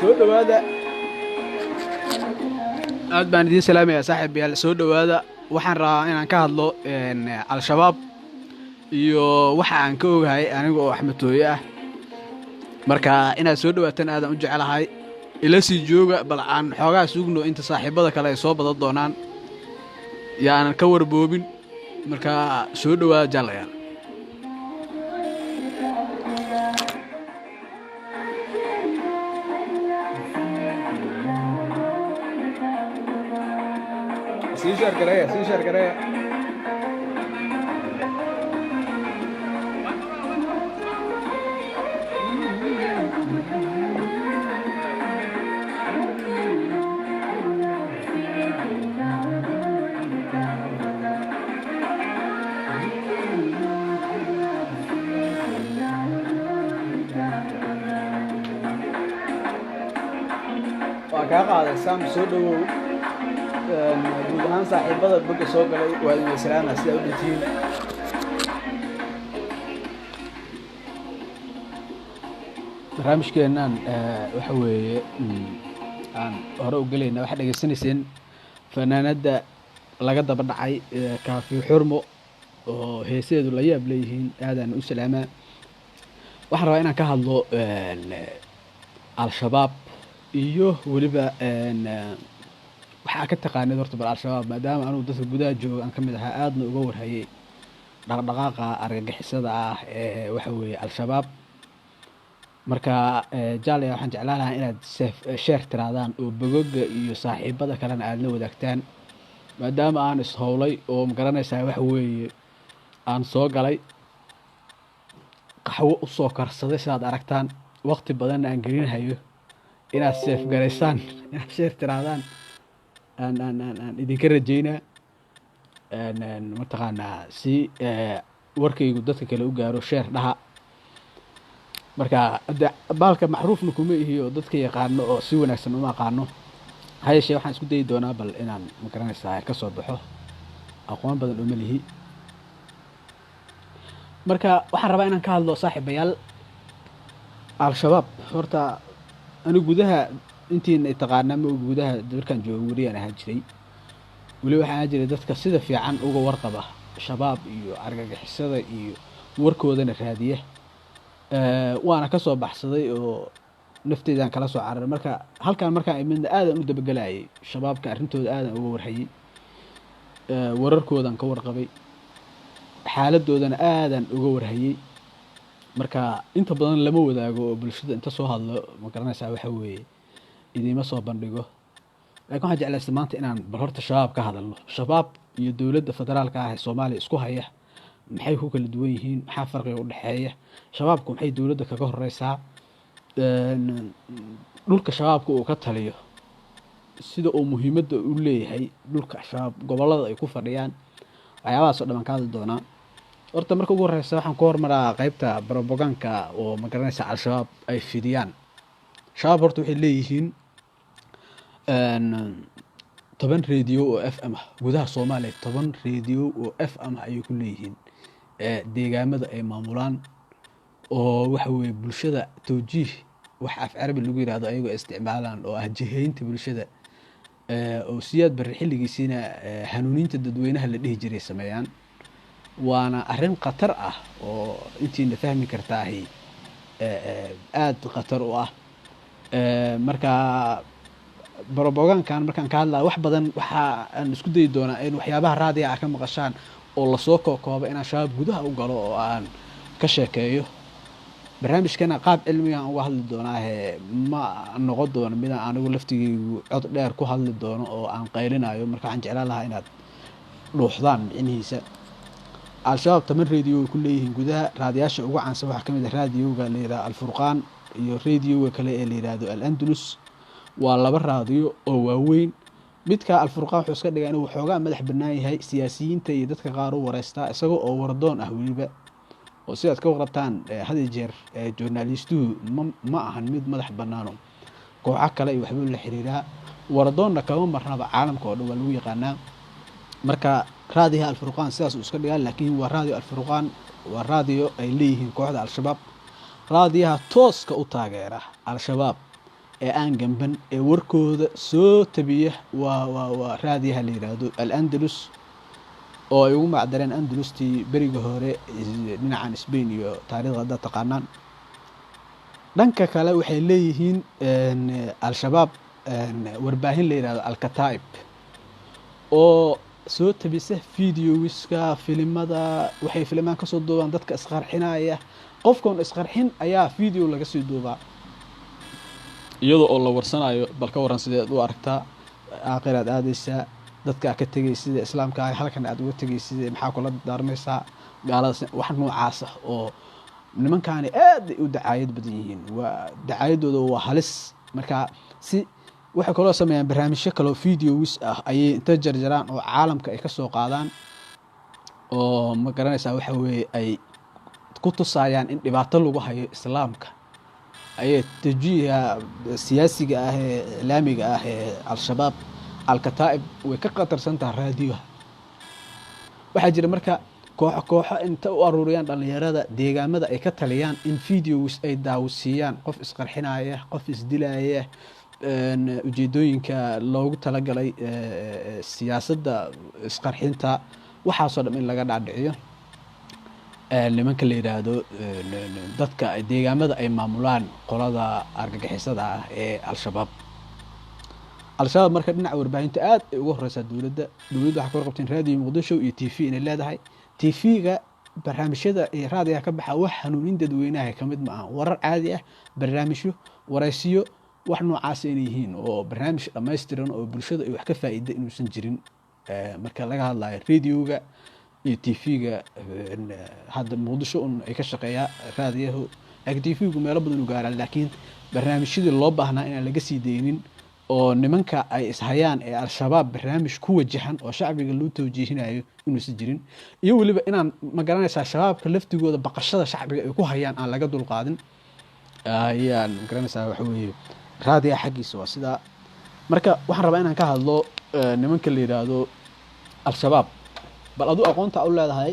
soo dhawaada aad baan idiin salaamayaa saaxiibayaal soo dhawaada waxaan rabaa inaan ka hadlo al-shabaab iyo waxa aan ka ogahay aniga oo Axmed Tooye ah marka inaad soo dhawaataan aadan u jecelahay ila sii jooga bal aan xoogaa sugno inta saaxiibada kale ay soo badan doonaan yaanan ka warboobin marka soo dhawaada jalayaal sii share gareeya waa kaa qaaday saam soo dhawow guud ahaan saaxiibada boga soo galay waa idin salaama sida u dhintiin barnaamijkeenan waxa weeye aan hore u galayna waxaad dhegaysanayseen fanaanada laga daba dhacay kaafi xurmo oo heeseedu la yaab leeyihiin aadaan u salaamaa waxaan rabaa inaan ka hadlo al-shabaab iyo weliba waxaa ka taqaanid horta bal al-shabaab maadaama anugu dadka gudaha jooga aan ka mid ahaa aadna uga warhayay dhaqdhaqaaqa argagixisada ah ee waxa weeye al-shabaab marka jaalaya waxaan jeclaan lahaa inaad sheer tiraadaan oo bogoga iyo saaxiibada kalena aad la wadaagtaan maadaama aan ishowlay oo magaranaysaa waxa weeye aan soo galay qaxwo u soo karsaday sidaad aragtaan waqti badanna aan gelinhayo inaad seef garaysaan inaad sheer tiraadaan aan idinka rajaynaa mataqaanaa si warkaygu dadka kale u gaaro sheer dhaha marka baalka macruufna kuma ihi oo dadka yaqaano oo si wanaagsan uma aqaano hayeeshee waxaan isku dayi doonaa bal inaan magaranaysaa ka soo baxo aqoon badan uma lihi marka waxaan rabaa inaan ka hadlo saaxiibayaal al-shabaab horta anigu gudaha intiina ay taqaanaa ma gudaha markaan joogo wariyaan ahaan jiray weli waxaan ahaan jiray dadka sida fiican uga warqaba shabaab iyo argagixisada iyo warkoodana raadiya waana ka soo baxsaday oo nafteedaan kala soo cararay marka halkaan markaan imidna aadan u dabagelayay shabaabka arrintooda aadan uga warhayay wararkoodan ka warqabay xaaladoodana aadan uga warhayay marka inta badan lama wadaago oo bulshada inta soo hadlo ma garanaysaa waxa weeye idiima soo bandhigo laakiin waxaan jeclaystay maanta inaan bal horta shabaab ka hadalno shabaab iyo dowladda federaalka ah ee soomaaliya isku haya maxay ku kala duwan yihiin maxaa farqiga u dhexeeya shabaabku maxay dowladda kaga horeysaa dhulka shabaabka uu ka taliyo sida uu muhiimadda u leeyahay dhulka shabaab gobollada ay ku fadhiyaan waxyaabahaasoo dhan baan ka hadli doonaa horta marka ugu horeysa waxaan ku hormaraa qaybta broboganka oo ma garanaysa al-shabaab ay fidiyaan shabaab horta waxay leeyihiin 10 radio oo FM ah gudaha Soomaaliya 10 radio oo FM ah ayay ku leeyihiin deegaamada ay maamulaan oo waxa weeye bulshada tawjiih wax af Carabi lagu yiraahdo ayagoo isticmaalaan oo ah jihaynta bulshada oo siyaad bar xilligiisina hanuuninta dadweynaha la dhihi jiray sameeyaan waana arrin khatar ah oo intiina fahmi kartaahi aad khatar u ah marka brobogankan markaan ka hadlaa wax badan waxa aan isku dayi doonaa in waxyaabaha raadiga ah ka maqashaan oo la soo koobo inaan shabaab gudaha u galo oo aan ka sheekeeyo barnaamijkana qaab cilmiga aan uga hadli doonaa ma noqon doono mid aan anigu laftigeygu cod dheer ku hadli doono oo aan qaylinayo marka waxaan jeclaan lahaa inaad dhuuxdaan micnihiisa al-shabaab 10 radio ku leeyihiin gudaha raadiyaasha ugu caansan waxaa ka mid ah raadiyoga la yiraahdo al-furqaan iyo radioga kale ee la yiraahdo al-andalus waa laba raadiyo oo waaweyn midka al-furqaan wuxuu iska dhigaa inuu xoogaa madax bannaan yahay siyaasiyiinta iyo dadka qaar u wareystaa isagoo oo wardoon ah weliba oo sidaad ka warqabtaan had iyo jeer journalistuhu ma ahan mid madax bannaano kooxo kale iyo waxba la xiriiraa wardoonna kama marnaba caalamka oo dhan waa lagu yaqaanaa marka raadiyaha al-furqaan sidaas uu iska dhigaa laakiin waa raadiyo al-furqaan waa raadiyo ay leeyihiin kooxda al-shabaab raadiyaha tooska u taageera al-shabaab ee aan gamban ee warkooda soo tabiya waa raadiyaha la yidhaahdo al-andalus oo ay ugu macdareen andalustii beriga hore dhinacan Spain iyo taariikhda hadda taqaanaan. dhanka kale waxay leeyihiin al-shabaab warbaahin la yidhaahdo al-kataa'ib oo soo tabisa videowiska filimada waxay filimaan kasoo duubaan dadka isqarxinaya qofkan isqarxin ayaa video laga sii duubaa iyadoo oo la warsanayo bal ka waran sideed u aragtaa aakhiraad aadaysaa dadka ka tegay sida islaamka ay halkan aad uga tegay sida maxaa kula daarmaysaa gaalada wax noocaas ah oo nimankaani aad u dacaayad badan yihiin waa dacaayadooda waa halis marka si waxay kaloo sameeyaan barnaamijyo kale oo videos ah ayay inta jarjaraan oo caalamka ay ka soo qaadaan oo ma garanaysaa waxa weeye ay ku tusayaan in dhibaato lagu hayo islaamka ayay tajiiha siyaasiga ah ee islaamiga ah ee al-shabaab al-kataa'ib way ka qatarsan tahay raadiyaha waxaa jira marka kooxo inta u aruuriyaan dhalinyarada deegaamada ay ka taliyaan in videos ay daawasiiyaan qof isqarxinaya qof isdilaya ujeedooyinka loogu talagalay siyaasadda isqarxinta waxaasoo dhan in laga dhaadhiciyo nimanka la yidhaahdo dadka deegaamada ay maamulaan qolada argagixisada ah ee al-shabaab marka dhinaca warbaahinta aad ay uga horeysaa dowladda waxaa ka warqabteen raadiyo muqdisho iyo tv inay leedahay tv-ga barnaamijyada ee raadiyaha ka baxa wax hanuunin dadweynaha ka mid ma aha warar caadi ah barnaamijyo waraysiyo wax noocaas inay yihiin oo barnaamij dhammaystiran oo bulshada ay wax ka faa'iida inuusan jirin marka laga hadlayo radioga iyo tv-ga hadda muqdisho ay ka shaqeeyaa raadiyahu laakiin tv-gu meelo badan u gaaraan laakiin barnaamijyadii loo baahnaa inaan laga sii deynin oo nimanka ay ishayaan ee al-shabaab barnaamij ku wajahan oo shacbiga loo tawjiihinayo inuusan jirin iyo weliba inaan ma garanaysaa shabaabka laftigooda baqashada shacbiga ay ku hayaan aan laga dulqaadin ayaan ma garanaysaa waxa weeye raadiyaha xaggiisa waa sidaa marka waxaan rabaa inaan ka hadlo nimanka la yidhaahdo al-shabaab bal aduu aqoonta u leedahay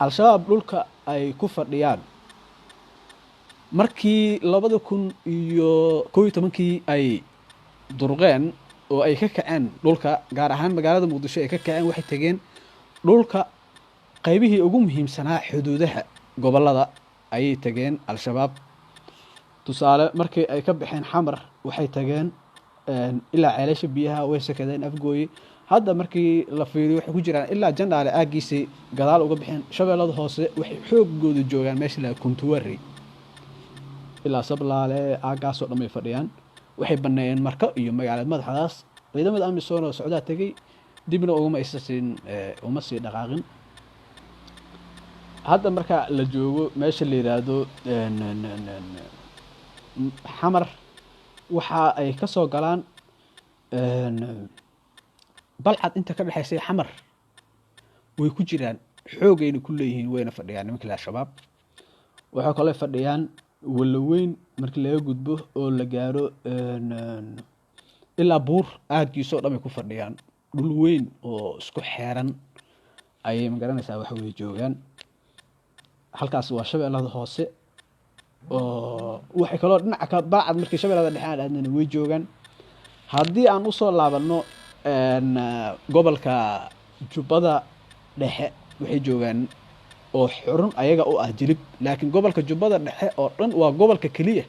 al-shabaab dhulka ay ku fadhiyaan markii 2011 ay durqeen oo ay ka kaceen dhulka gaar ahaan magaalada muqdisho ay ka kaceen waxay tageen dhulka qaybihii ugu muhiimsanaa xuduudaha gobolada ayay tageen al-shabaab tusaale markii ay ka baxeen xamar waxay tageen ilaa ceelasha biyaha way sakadeen afgooye hadda markii la fiiriyo waxay ku jiraan ilaa jandhaale aagiisay gadaal uga bixeen shabeellada hoose waxay xoogooda joogaan meesha la kuntuwari ilaa sablaale aagaasoo dhan bay fadhiyaan waxay baneeyeen marka iyo magaalada madaxdaas ciidamada amisom oo socdaa tagay dibna uma sii dhaqaaqin hadda marka la joogo meesha la yiraahdo xamar waxa ay ka soo galaan balcad inta ka dhaxaysay xamar way ku jiraan xoogayna ku leeyihiin wayna fadhiyaan nimanka al-shabaab waxa kale fadhiyaan walaweyn markii laga gudbo oo la gaaro ilaa buur aadkiisoo dhan ay ku fadhiyaan dhul weyn oo isku xeeran ayay magaranaysaa waxa way joogaan halkaas waa shabeellada hoose oo waxay kaloo dhinaca ka baacad markii shabeellada dhexe aan aadnana way joogaan haddii aan u soo laabano gobolka jubbada dhexe waxay joogaan oo xurun ayaga u ah jilib laakiin gobolka jubbada dhexe oo dhan waa gobolka kaliya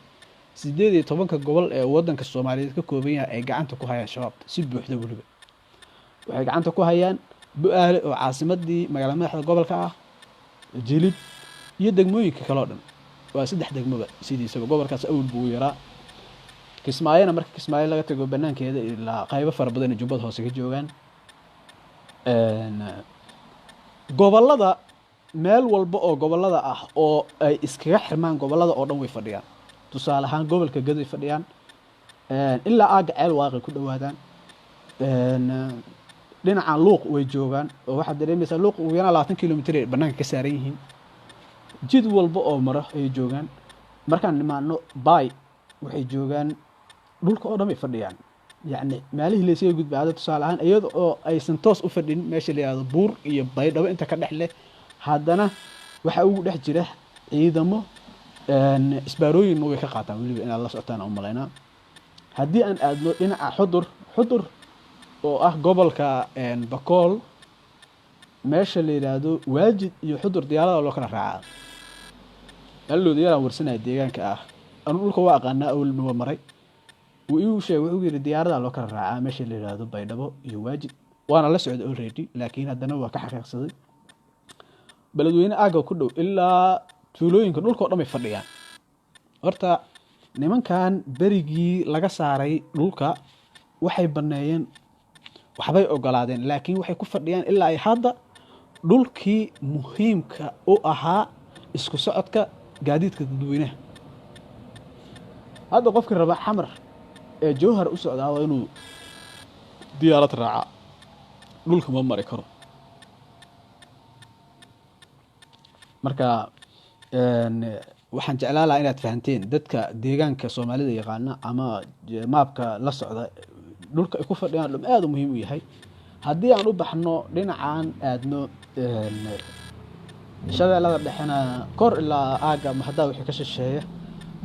18 gobol ee wadanka Soomaaliyeed ka kooban yahay ay gacanta ku hayaan shabaab si buuxda waliba waxay gacanta ku hayaan Bu'aale oo caasimadii magaalada madaxda gobolka ah jilib iyo degmooyinka kale oo dhan waa 3 degmoba sidiisa gobolkaas awal buu yaraa Kismaayana marka Kismaayo laga tago banaankeeda ilaa qaybo fara badan ee jubbada hoose ka joogaan gobolada meel walba oo gobolada ah oo ay iskaga xirmaan gobolada oo dhan way fadhiyaan tusaale ahaan gobolka Gaday fadhiyaan ilaa aaga ceel waaqi ku dhawaadaan dhinaca luuq way joogaan oo waxa dareemaysaa luuq ugu yaraan 20 kilomitir banaanka ka saaran yihiin jid walba oo maro ay joogaan markaan nimaano bay waxay joogaan dhulka oo dhan ay fadhiyaan yacni maalihii la soo gudbaado tusaale ahaan iyadoo oo aysan toos u fadhin meesha la yiraahdo buur iyo baydhabo inta ka dhex leh haddana waxa ugu dhex jira ciidamo isbaarooyin way ka qaataan waliba in la socotaan oo malaynaa haddii aan aadno dhinaca xudur oo ah gobolka bakool meesha la yidhaahdo waajid iyo xudur diyaarada loo kala raacaa alloodi yaraan warsanaya deegaanka ah anu dhulka waa aqaanaa awalna waa maray wuu iigu sheegay wuxuu yidhi diyaarada loo kala raacaa meesha la yidhaahdo baydhabo iyo waajid waana la socday already laakiin haddana waa ka xaqiiqsaday beledweyne aagga ku dhow ilaa tuulooyinka dhulka oo dhan bay fadhiyaan horta nimankan berigii laga saaray dhulka waxay baneeyeen waxbay ogolaadeen laakiin waxay ku fadhiyaan ilaa ay hadda dhulkii muhiimka u ahaa isku socodka gaadiidka dadweynaha hadda qofkii raba xamar ee jowhar u socdaa waa inuu diyaarad raaca dhulka ma mari karo marka waxaan jeclaan lahaa inaad fahanteen dadka deegaanka soomaalida yaqaana ama maabka la socda dhulka ay ku fadhiyaan dhum aad u muhiim u yahay haddii aan u baxno dhinacan aadno shabeellada dhexena kor ilaa aagga maxadaa wixii ka shisheeya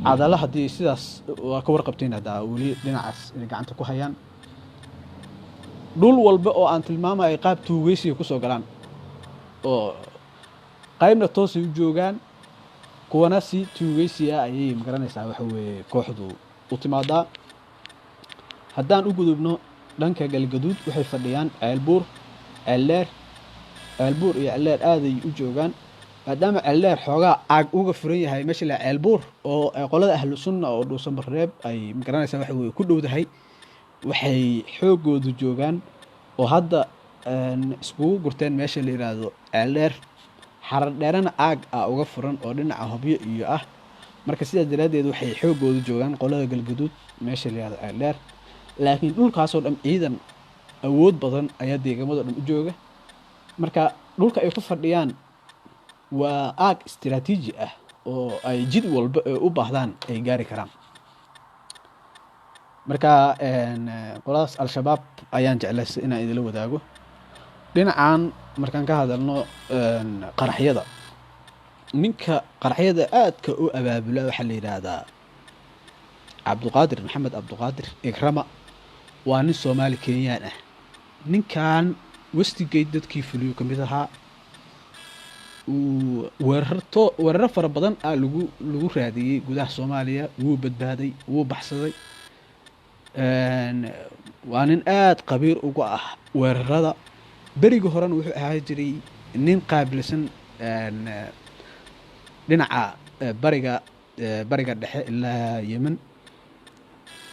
cadala haddii sidaas waa ka warqabteen haddaa weli dhinacaas inay gacanta ku hayaan dhul walba oo aan tilmaamayo qaab tuugeysiga kusoo galaan oo qaybna toosay u joogaan kuwana si tuugeysiya ayay magaranaysaa waxa weeye kooxdu u timaadaa haddaan u gudubno dhanka galgaduud waxay fadhiyaan ceelbuur ceelleer ceelbuur iyo ceelleer aaday u joogaan maadaama ceelleer xoogaa caag uga furan yahay meesha la ceelbuur oo qolada ahlu sunna oo dhuusan bareeb ay magaranaysaa waxa weeye ku dhowdahay waxay xoogoodu joogaan oo hadda iskugu gurteen meesha la yidhaahdo ceelleer xarar dheerana caag ah uga furan oo dhinaca hobyo iyo ah marka sidaas daraaddeed waxay xoogoodu joogaan qolada galgaduud meesha la yidhahdo ceelleer laakiin dhulkaasoo dhan ciidan awood badan ayaa deegaamado dhan u jooga marka dhulka ay ku fadhiyaan waa aag istiraatiiji ah oo ay jid walba u baahdaan ay gaari karaan marka qoladaas al-shabaab ayaan jeclaystay inaan idila wadaago dhinacan markaan ka hadalno qaraxyada ninka qaraxyada aadka u abaabula waxaa la yidhaahdaa cabduqaadir maxamed cabduqaadir ikrama waa nin soomaali kenyaan ah ninkan westigate dadkii fuliyo ka mid ahaa weeraro fara badan ah lagu raadiyey gudaha soomaaliya wuu badbaaday wuu baxsaday waa nin aada qabiir uga ah weerarada berigi horena wuxuu ahaa jiray nin qaabilsan dhinaca bariga dhexe ilaa yemen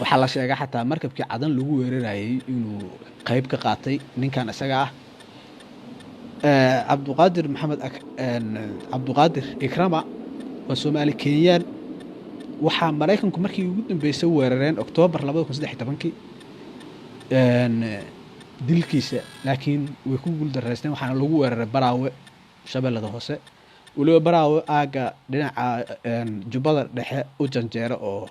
waxaa la sheegaa xataa markabkii cadan lagu weerarayay inuu qayb ka qaatay ninkan isaga ah cabduqaadir maxamed cabduqaadir ikrama waa soomaali kenyaan waxaa maraykanku markii ugu dambeysay weerareen oktoobar 2013 dilkiisa laakiin way ku guuldareysteen waxaana lagu weeraray baraawe shabeellada hoose weliba baraawe aagga dhinaca jubbada dhexe u janjeero oo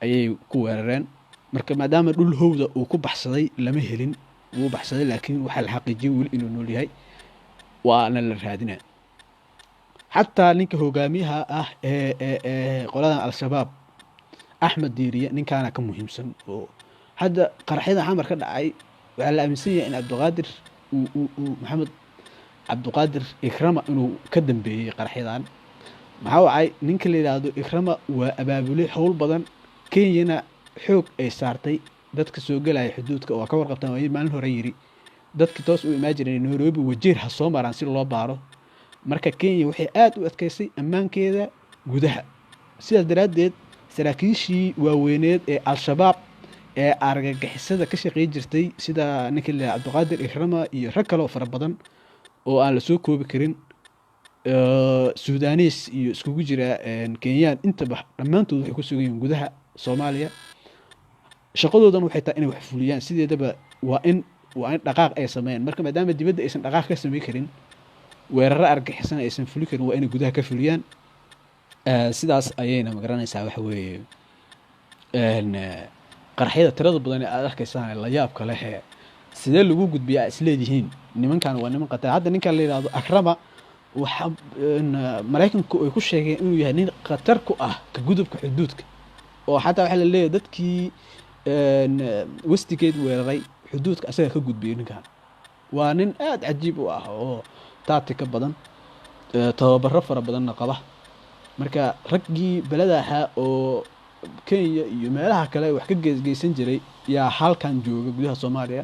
ayay ku weerareen marka maadaama dhul howda uu ku baxsaday lama helin wuu baxsaday laakiin waxaa la xaqiijiyey weli inuu nool yahay waana la raadinaa xataa ninka hogaamiyaha ah ee qoladan al-shabaab axmed diiriye ninkaana ka muhiimsan oo hadda qaraxyada xamar ka dhacay waxaa la aaminsan yahay in cabduqaadir maxamed cabduqaadir ikrama inuu ka dambeeyey qaraxyadan maxaa wacay ninka la yidhaahdo ikrama waa abaabule howl badan kenyana xoog ay saartay dadka soo gelaya xuduudka waa ka warqabtaan waa maalin hore yiri dadki toos u imaan jireen nairobi wajeer ha soo maraan si loo baaro marka kenya waxay aad u adkaysay ammaankeeda gudaha sidaas daraaddeed saraakiishii waaweyneed ee al-shabaab ee argagixisada ka shaqeyn jirtay sida ninka la cabduqaadir ikrama iyo rag kale oo fara badan oo aan la soo koobi karin suudaaniis iyo iskugu jira kenyaan intaba dhammaantood waxay ku sugan yihiin gudaha soomaaliya shaqadoodan waxay tahay inay wax fuliyaan sideedaba waa in dhaqaaq ay sameeyaan marka maadaama dibadda aysan dhaqaaq ka sameyn karin weeraro argagixisana aysan fuli karin waa inay gudaha ka fuliyaan sidaas ayayna magaranaysaa waxa weeye qaraxyada tirada badan ee aad arkaysaan la yaabka leh sidee lagu gudbiyaa isleedihiin nimankan waa niman qatar hadda ninkan la yidhaahdo akrama waxa maraykanku ay ku sheegeen inuu yahay nin khatar ku ah ka gudubka xuduudka oo xataa waxaa la leeyahay dadkii westigeed weeraray xuduudka asaga ka gudbiyey ninkan waa nin aad cajiib u ah oo taati ka badan tababaro fara badanna qaba marka raggii belada ahaa oo Kenya iyo meelaha kale wax ka geesgeysan jiray yaa halkan jooga gudaha Soomaaliya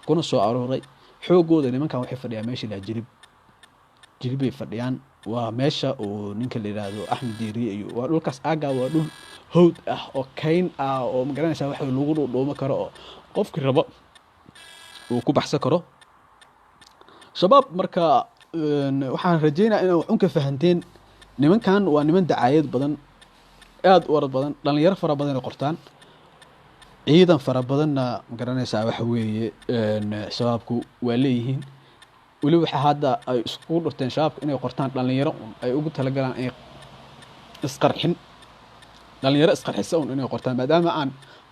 kuna soo arooray xoogooda nimankan waxay fadhiyaan meesha la jilibay fadhiyaan waa meesha oo ninka la yiraahdo Axmed Diiri iyo waa dhulkaas aaga waa dhul hawd ah oo kayn ah oo magaranaysa wax lagu dhoomo karo oo qofkii rabo uu ku baxsan karo shabaab marka waxaan rajaynayaa inay wax ka fahanteen nimankan waa niman dacaayad badan aad u orod badan dhalinyaro fara badan ay qortaan ciidan fara badanna magaranaysa waxa weeye shabaabku waa leeyihiin wali waxa hadda ay isku dhurteen shabaabku inay qortaan dhalinyaro ay ugu talagalaan ay isqarxin dhalinyaro isqarxisa inay qortaan maadaama aan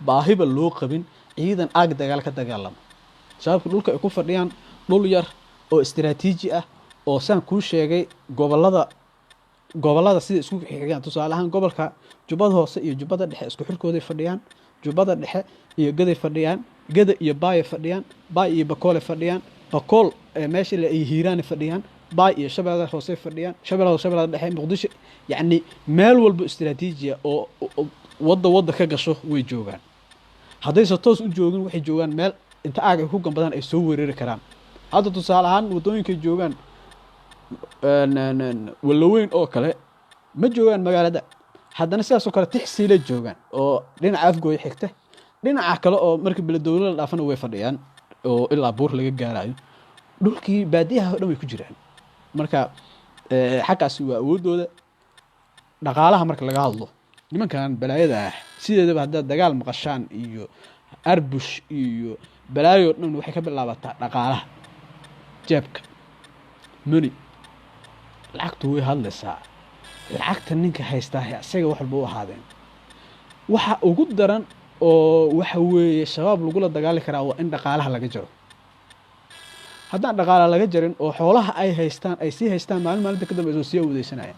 baahiba loo qabin ciidan aag dagaal ka dagaalama shabaabku dhulka ay ku fadhiyaan dhul yar oo istiraatiiji ah oo saan ku sheegay gobolada sida isku xigaan tusaale ahaan gobolka Jubbada Hoose iyo Jubbada Dhexe isku xilkooday fadhiyaan Jubbada Dhexe iyo Gaday fadhiyaan Gada iyo Baay fadhiyaan Baay iyo Bakool fadhiyaan Bakool meesha la Hiiraan fadhiyaan Baay iyo Shabeellada Hoose fadhiyaan Shabeellada Dhexe Muqdisho yani meel walba istiraatiiji oo wada ka gasho way joogaan haday se toos u joogin waxay joogaan meel inta aag ku gambadan ay soo weerari karaan hadda tusaale ahaan wadooyinka joogaan walaweyn oo kale ma joogaan magaalada haddana sidaas oo kale tixsiile joogaan oo dhinaca afgooy xigta dhinaca kale oo markii beledowlada la dhaafana way fadhiyaan oo ilaa buur laga gaarayo dhulkii baadiyaha oo dhan way ku jiraan marka xaqaasi waa awoodooda dhaqaalaha marka laga hadlo nimankan balaayada ah sideedaba hadda dagaal maqashaan iyo arbush iyo balaayo dhan waxay ka bilaabataa dhaqaalaha jeebka money lacagtu way hadlaysaa lacagta ninka haystaa isaga wax walba u ahaadeen waxa ugu daran oo waxa weeye shabaab lagu la dagaali karaa waa in dhaqaalaha laga jaro haddaan dhaqaalaha laga jarin oo xoolaha ay haystaan ay sii haystaan maalinta ka dambayso sii wadaysanaya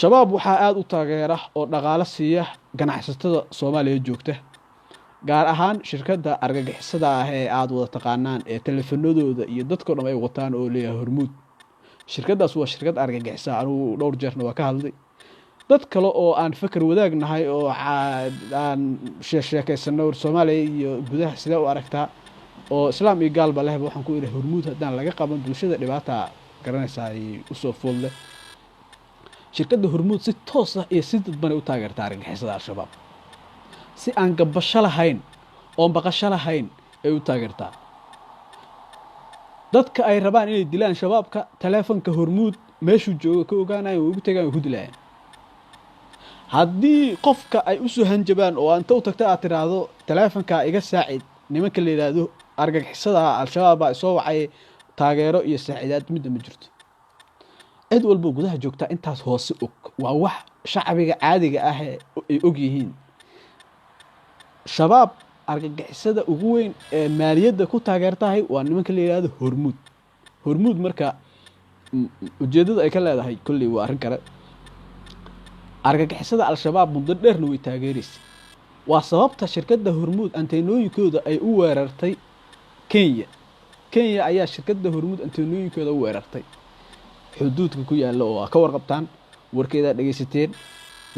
shabaab waxaa aad u taageera oo dhaqaale siiya ganacsatada Soomaaliya joogta gaar ahaan shirkadda argagixisada ah ee aad wada taqaanaan ee telefoonadooda iyo dadka dhan ay wataan oo leeyahay Hormuud shirkadaas waa shirkad argagixisa anigu dhowr jeerna waa ka hadlay dad kale oo aan fikir wadaagnahay oo aan sheekaysano Soomaaliya iyo gudaha sida u aragtaa oo islaam iyo gaalba leh waxaan ku iri Hormuud hadaan laga qaban bulshada dhibaata garanaysaa ay u soo foolday shirkadda Hormuud si toos ah iyo si dadban u taageertaa argagixisada al-shabaab si aan gabasho lahayn oo baqasho lahayn ay u taageertaa dadka ay rabaan inay dilaan shabaabka telefoonka Hormuud meeshu joogo ka ogaanayaan ugu tagaan ku dilaan haddii qofka ay u soo hanjabaan oo anta u tagta aad tiraahdo telefoonka iga saacid nimanka la yiraahdo argagixisada al-shabaab ay soo wacay taageero iyo saacidaad mid ma jirto cid walba gudaha joogta intaas hoose waa wax shacbiga caadiga ah ay og yihiin shabaab argagixisada ugu weyn ee maaliyadda ku taageertahay waa nimanka la yiraahdo Hormuud marka ujeedada ay ka leedahay kulli waa arrin kale argagixisada al-shabaab muddo dheerna way taageeraysaa waa sababta shirkadda Hormuud anteenooyinkooda ay u weerartay Kenya ayaa shirkadda Hormuud anteenooyinkooda u weerartay xuduudka ku yaala oo ka warqabtaan warkeeda dhageysateen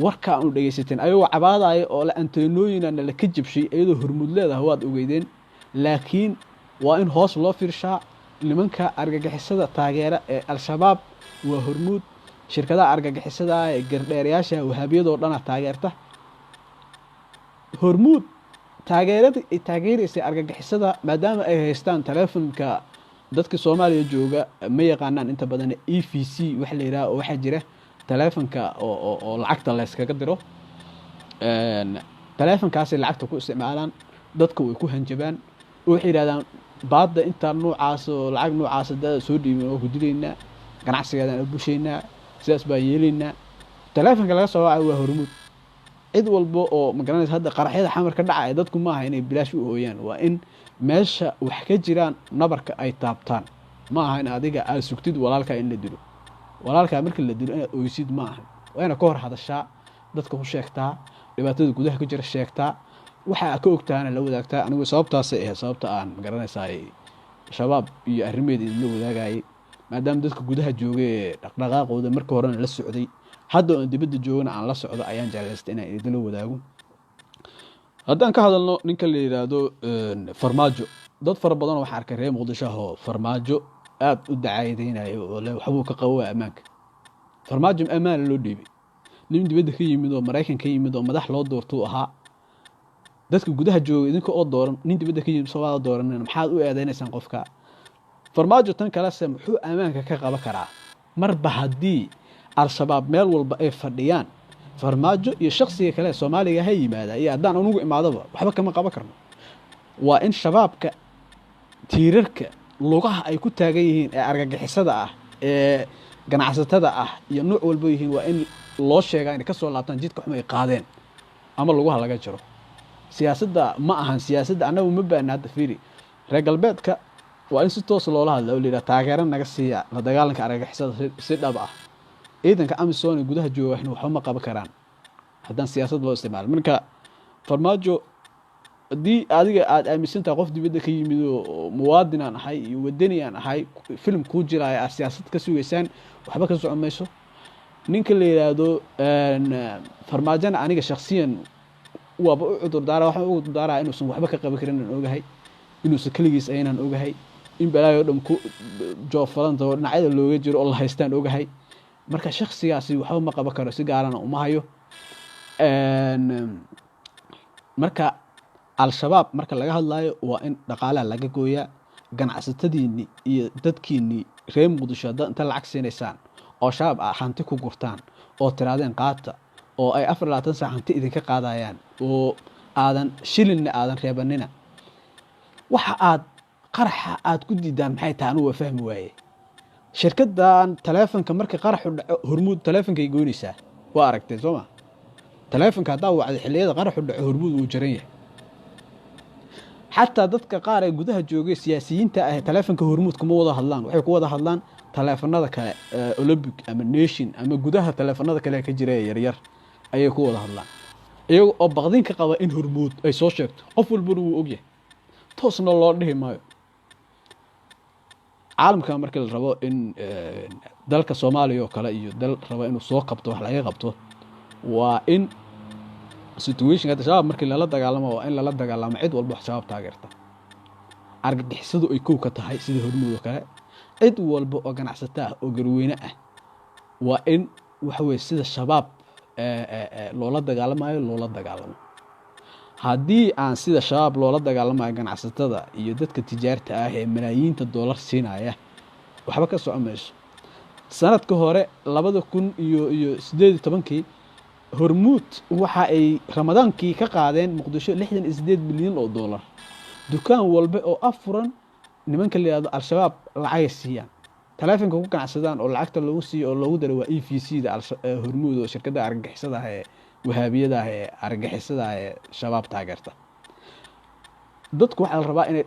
warka aanu dhageysateen ayagoo cabaadaya oo la anteenooyinana la ka jabshay iyadoo Hormuud leedahay waad ogeydeen laakiin waa in hoos loo fiirshaa nimanka argagixisada taageera ee al-shabaab waa Hormuud shirkadaha argagixisada ee gardheerayaasha wahabiyada oo dhan taageerta Hormuud taageeraysa argagixisada maadaama ay haystaan telefoonka dadka Soomaaliya jooga ma yaqaanaan inta badan EVC wax la yiraahdo waxa jira telefoonka oo lacagta la iskaga diro telefoonkaas lacagta ku isticmaalaan dadku way ku hanjabaan waxay yiraahdaan baadda inta noocaas oo lacag noocaas dad soo dhiibay oo ku dileynaa ganacsigeedana busheynaa sidaas baa yeelinaa telefoonka laga soo wacay waa Hormuud cid walba oo magaranaysa hadda qaraxyada xamar ka dhacay dadku ma aha inay bilaash u hooyaan waa in meesha wax ka jiraan nabarka ay taabtaan ma aha in adiga aad sugtid walaalka in la dilo walaalka markii la dilo inaad oysid ma aha waa ina ka hor hadashaa dadka ku sheegtaa dhibaatada gudaha ka jira sheegtaa waxa ka ogtaana la wadaagtaa anigu sababtaas ay sababta aan magaranaysaay shabaab iyo arrimeed in la wadaagay maadaama dadka gudaha joogay dhaqdhaqaaqooda markii hore la socday hadda oo dibadda joogana aan la socdo ayaan jeclaystay inaan idin wadaago haddaan ka hadalno ninka la yiraahdo farmaajo dad fara badan waxa arkay reer muqdisho oo farmaajo aad u dacaydeynayo oo waxbuu ka qabo amaanka farmaajo amaan loo dhiibay nin dibadda ka yimid oo Mareykan ka yimid oo madax loo doorto ahaa dadka gudaha joogay idinka oo dooran nin dibadda ka yimid Soomaaliya dooran maxaad u eedeynaysan qofka farmaajo tan kala sam wuxuu amaanka ka qaban karaa marba hadii al-shabaab meel walba ay fadhiyaan farmaajo iyo shakhsiga kale Soomaaliga hay yimaada iyo hadaan unugu imaadaba waxba kama qaban karno waa in shabaabka tiirarka lugaha ay ku taagan yihiin ee argagixisada ah ee ganacsatada ah iyo nooc walba yihiin waa in loo sheegaa in ka soo laabtaan jidka xum ay qaadeen ama lugaha laga jiro siyaasadda ma ahan siyaasadda anagu ma baana hadda fiiri reer galbeedka waa in si toos loola hadlo oo leeyahay taageero naga siiya la dagaalanka argagixisada si dhab ah ciidanka Amisom gudaha jooga waxba ma qaban karaan haddaan siyaasad loo isticmaalo marka farmaajo hadii adiga aad aaminsantahay qof dibadda ka yimid oo muwaadin aan ahay iyo wadani aan ahay film ku jiraaya siyaasad ka suugaysaan waxba ka socomayso ninka la yiraahdo farmaajana aniga shakhsiyan waaba u cudur daara waxa uu cudur daara inuu san waxba ka qaban karin aan ogahay inuu sa kaligiis aynan ogahay in balaayo dham ku joofalanta dhinacyada looga jiro oo la haystaan ogahay marka shakhsigaasi waxba ma qaban karo si gaarana uma hayo marka al-shabaab marka laga hadlayo waa in dhaqaalaha laga gooyaa ganacsatadiini iyo dadkiini reer muqdisho inta lacag siinaysaan oo shabaab hanti ku gurtaan oo tiraadeen qaata oo ay 24 saac hanti idinka qaadayaan oo aadan shilin aadan reebanina waxa aad qaraxa aad ku diidaan maxay tahay anu fahmi waaye shirkadan taleefanka markii qaraxu dhaco hormuud taleefanka ay goynaysaa waa aragtay Soomaa taleefanka hadaa wacdi xilliyada qaraxu dhaco hormuud uu jiran yahay حتى dadka qaar ee gudaha joogay siyaasiyiinta ah taleefanka hormuud kuma wada hadlaan waxay ku wada hadlaan taleefanada kale Olympic ama Nation ama gudaha taleefanada kale ka jira yar yar ayay ku wada hadlaan iyaga oo baqdin ka qaba in hormuud ay soo sheegto qof walba uu ogyahay toosna loo dhihi maayo caalamka markii la rabo in dalka Soomaaliya oo kale iyo dal rabo inuu soo qabto wax laga qabto waa in situation hada shabaab markii la dagaalamo waa in la dagaalamo cid walba shabaab taageerta argagixisadu ay ku ka tahay sida hormuud oo kale cid walba oo ganacsata ah oo garweyne ah waa in waxa weey sida shabaab loola dagaalamo haddii aan sida shabaab loola dagaalamayo ganacsatada iyo dadka tijaarta ah ee malaayiinta dollar siinaya waxba ka socomayso sanadka hore 2018 hormuud waxa ay ramadaankii ka qaadeen muqdisho 68 bilyan oo dollar dukaan walba oo afuran nimanka la yiraahdo al-shabaab lacag siiyaan taleefanka ku ganacsadaan oo lacagta lagu siiyo oo lagu daro waa EFC da hormuud oo shirkadda argagixisada ah ee wahaabiyada ah ee argagixisada ah ee shabaab taageerta dadku waxa la rabaa inay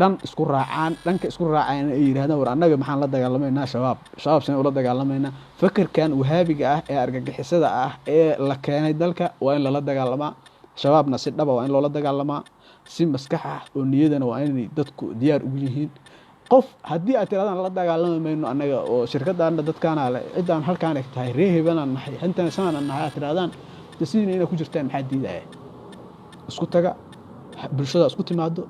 dhanka isku raacaan ay yiraahdaan war annaga maxaan la dagaalameynaa shabaab san ula dagaalameynaa fikirkan wahaabiga ah ee argagixisada ah ee la keenay dalka waa in la dagaalamaa shabaabna si dhab ah waa in loo dagaalamaa si maskax ah oo niyadana waa in dadku diyaar ugu yihiin qof hadii aad tiraadaan la dagaalamayno annaga oo shirkadana dadkana cidaan halkaan ay tahay reeheebana nahay inta sanad nahay aad tiraadaan sidii inay ku jirtaan maxaa diidaya isku taga bulshada isku timaado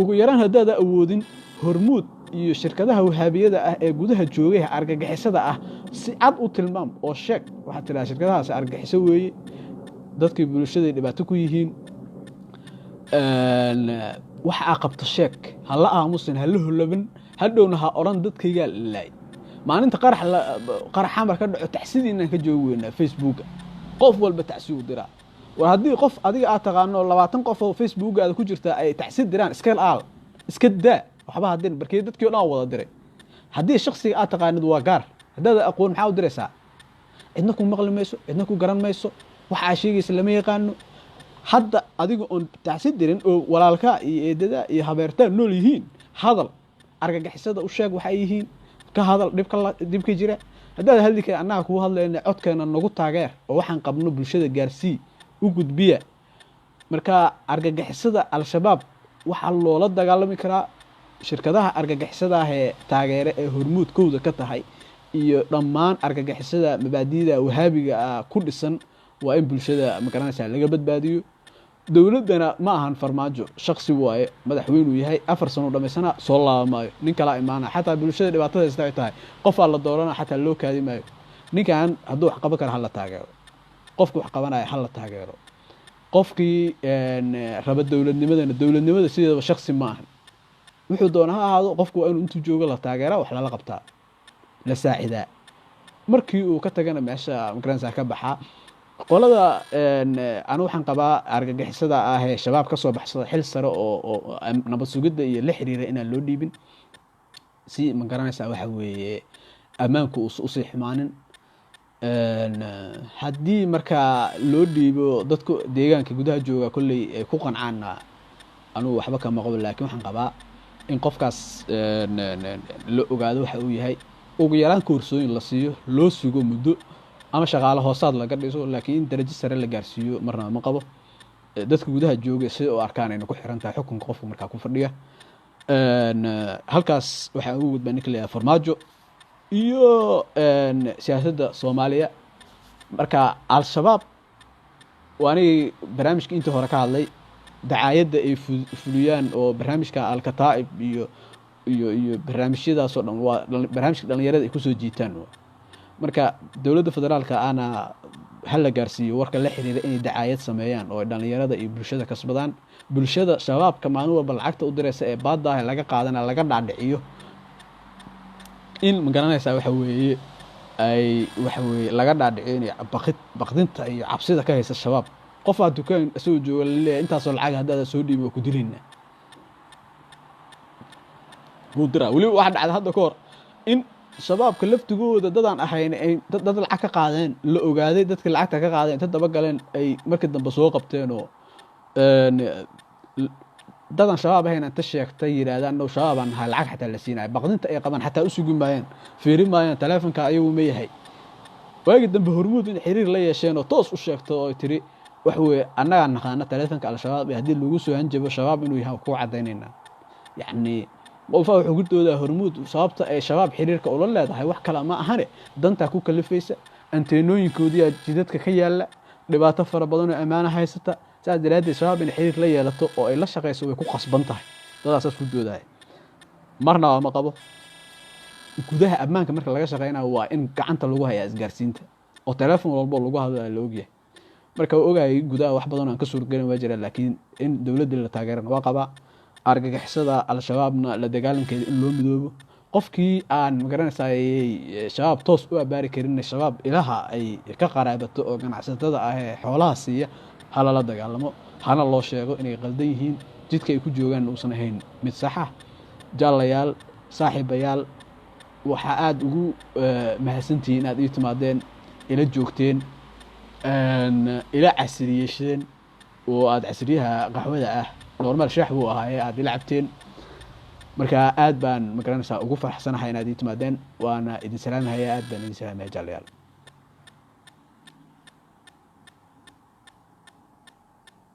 ugu yaraan hadaada awoodin hormuud iyo shirkadaha wahaabiyada ah ee gudaha joogay argagixisada ah si cad u tilmaam oo sheeg waxa tiraahdaa shirkadahaas argagixiso weeye dadkii bulshada dhibaato ku yihiin waxa qabto sheeg hala aamusin hala hulaban hadhowna ha oran dadkayga laay maalinta qaraxa marka dhaco taxsidiina ka joogweena Facebook qof walba taxsiid dira war hadii qof adiga aad taqaano 20 qof oo Facebook aad ku jirta ay taxsiid diraan iska daa waxba hadin barkay dadkii oo dhan wada diray hadii shakhsiga aad taqaanid waa gaar hadaada aqoon maxaa u diraysaa cidna ku maqli mayso cidna ku garan mayso waxa sheegaysa lama yaqaano hadda adiga oo taxsiid dirin oo walaalka iyo eedada iyo habeerta nool yihiin hadal argagixisada u sheeg waxa yihiin ka hadal dibka jira hadaada hadalka annaga ku hadlayna codkeena nagu taageer oo waxaan qabno bulshada gaarsii u gudbiya marka argagixisada al-shabaab waxaa loola dagaalami karaa shirkadaha argagixisada ah ee taageere ee hormuudkooda ka tahay iyo dhammaan argagixisada mabaadi'da wahaabiga ah ku dhisan waa in bulshada magaranaysaa laga badbaadiyo. dowladdana ma ahan farmaajo shaksi waaye, madaxweynuu yahay, 4 sano dhamaysana soo laabamaayo, nin kala imaana. xataa bulshada dhibaatada haysta ay tahay qofaa la doorana xataa loo kaadi maayo. ninkan hadduu wax qaban kara hala taageero, qofki wax qabanaya hala taageero, qofkii raba dowladnimada sideedaba shaksi ma ahan, wuxuu doona ha ahaado. qofku waa inuu intuu joogo la taageera, wax lala qabtaa, la saacidaa. markii uu ka tagana meesha magaranaysaa ka baxaa. qolada anu waxaan qabaa argagixisada ah ee shabaab ka soo baxsada xil sare oo nabad sugidda iyo la xiriira inaan loo dhiibin, si magaranaysaa waxa weeye ammaanku usii xumaanin. haddii markaa loo dhiibo dadku deegaanka gudaha jooga kolley ay ku qancaana anugu waxba kama qabo, laakiin waxaan qabaa in qofkaas la ogaado waxa uu yahay, ugu yaraan koorsooyin la siiyo, loo sugo muddo, ama shaqaale hoosaad laga dhiso, laakiin in darajo sare la gaarsiiyo marnaba ma qabo. dadka gudaha jooga sida u arkaan ayna ku xiran tahay xukunka qofka markaa ku fadhiya. halkaas waxaan ugu gudbaa ninka leeyahay farmaajo iyo siyaasadda Soomaaliya. marka al-shabaab waa anigii barnaamijka intii hore ka hadlay, dacaayadda ay fuliyaan oo barnaamijka al-kataa'ib iyo barnaamijyadaasoo dhan waa barnaamijka dhalinyarada ay kusoo jiitaan. marka dowladda federaalka ana hal la gaarsiiyo warka la xiriira inay dacaayad sameeyaan oo dhalinyarada iyo bulshada kasbadaan. bulshada shabaabka maalin walba lacagta u diraysa ee baadda ah laga qaadana laga dhaadhiciyo in magaranaysaa waxa weeye laga dhaadhiciyo inay baqdinta iyo cabsida ka haysa shabaab. qofaa dukaan isagoo jooga laleeyahay intaasoo lacag haddaada soo dhiibi waa ku dilayna buu diraa. weliba waxaa dhacda hadda ka hor in shabaabka laftigooda dadaan ahayn ay dad lacag ka qaadeen, la ogaaday dadka lacagta ka qaadeen, inta daba galeen ay markii dambe soo qabteen oo dadan shabaab ahayn inta sheegtay yiraahdaan no shabaabaan nahay, lacag xataa la siinayo. baqdinta ay qabaan xataa u sugi maayeen, fiiri maayeen taleefanka ayagu ma yahay. waagi dambe hormuud in xiriir la yeesheen oo toos u sheegto oo tiri wax weeye annagaa naqaana taleefanka al-shabaab haddii lagu soo hanjabo shabaab inuu yahay ku cadaynaynaa. yacni qofaa wuxuu ku doodaa hormuud sababta ay shabaab xiriirka ula leedahay wax kale ma ahane dantaa ku kalifaysa, anteenooyinkoodii jidadka ka yaala, dhibaato fara badan oo ammaana haysata. saas daraaddeed shabaab in xiriir la yeelato oo ay la shaqayso way ku qasban tahay. dadaasaas ku doodaya marnaba ma qabo. gudaha ammaanka marka laga shaqaynayo waa in gacanta lagu hayaa isgaarsiinta oo telefoon walbo lagu hadlaa la ogyahay. marka waa ogaayay gudaha wax badan oo aan ka suurgelin waa jira, laakiin in dowladda la taageerana waa qabaa. argagixisada al-shabaabna la dagaalankeeda in loo midoobo. qofkii aan magaranaysaa shabaab toos u abaari karin, shabaab ilaha ay ka qaraabato oo ganacsatada ah ee xoolaha siiya hala la dagaalamo, hana loo sheego inay qaldan yihiin, jidka ay ku joogaan uusan ahayn mid sax ah. jaalayaal, saaxiibayaal, waxaa aada ugu mahadsantihiin inaad ii timaadeen, ila joogteen, ila casriyeesheen oo aada casriyaha qaxwada ah normal shaax buu ahaa aad ila cabteen. marka aad baan magaranaysaa ugu faraxsanahay inaad ii timaadeen, waana idin salaamahay. aad baan idin salaamahay jaalayaal.